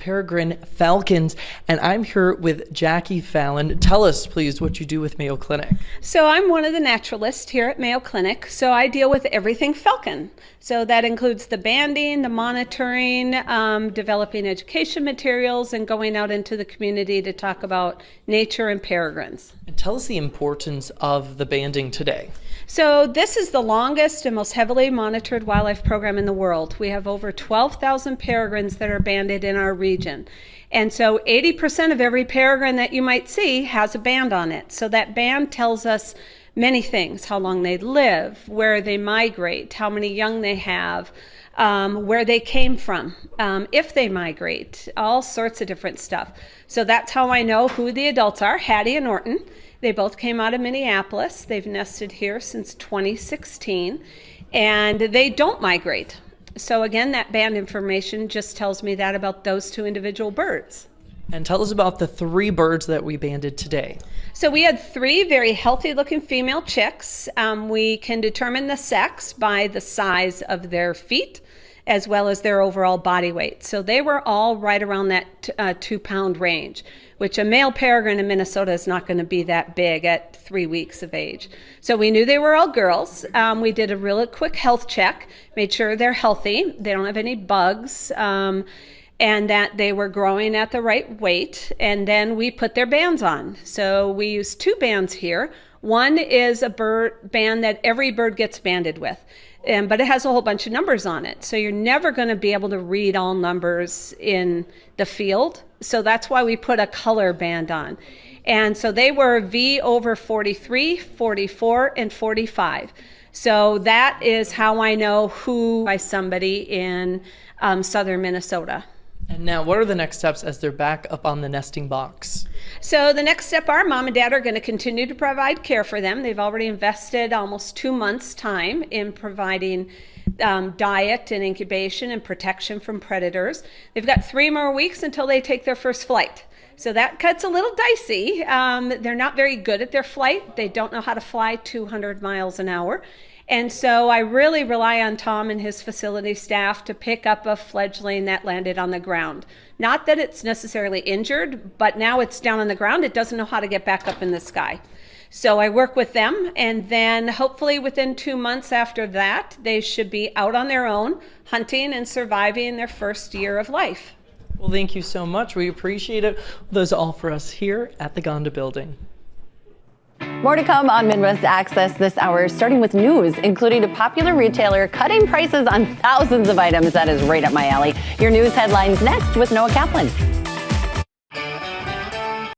Peregrine Falcons, and I'm here with Jackie Fallon. Tell us, please, what you do with Mayo Clinic. So I'm one of the naturalists here at Mayo Clinic, so I deal with everything falcon. So that includes the banding, the monitoring, developing education materials, and going out into the community to talk about nature and peregrines. And tell us the importance of the banding today. So this is the longest and most heavily monitored wildlife program in the world. We have over 12,000 peregrines that are banded in our region. And so 80% of every peregrine that you might see has a band on it. So that band tells us many things: how long they live, where they migrate, how many young they have, where they came from, if they migrate, all sorts of different stuff. So that's how I know who the adults are. Hattie and Orton. They both came out of Minneapolis. They've nested here since 2016, and they don't migrate. So again, that band information just tells me that about those two individual birds. And tell us about the 3 birds that we banded today. So we had 3 very healthy looking female chicks. We can determine the sex by the size of their feet as well as their overall body weight. So they were all right around that 2-pound range, which a male peregrine in Minnesota is not going to be that big at 3 weeks of age. So we knew they were all girls. We did a really quick health check, made sure they're healthy, they don't have any bugs, and that they were growing at the right weight. And then we put their bands on. So we used 2 bands here. One is a band that every bird gets banded with. But it has a whole bunch of numbers on it. So you're never going to be able to read all numbers in the field. So that's why we put a color band on. And so they were V over 43, 44, and 45. So that is how I know who by somebody in southern Minnesota. And now, what are the next steps as they're back up on the nesting box? So the next step are mom and dad are going to continue to provide care for them. They've already invested almost 2 months' time in providing diet and incubation and protection from predators. They've got 3 more weeks until they take their first flight. So that cuts a little dicey. They're not very good at their flight. They don't know how to fly 200 miles an hour. And so I really rely on Tom and his facility staff to pick up a fledgling that landed on the ground. Not that it's necessarily injured, but now it's down on the ground. It doesn't know how to get back up in the sky. So I work with them, and then hopefully within 2 months after that, they should be out on their own, hunting and surviving their first year of life. Well, thank you so much. We appreciate it. Those are all for us here at the Gonda Building. More to come on Midwest Access this hour, starting with news, including a popular retailer cutting prices on thousands of items. That is right up my alley. Your news headlines next with Noah Kaplan.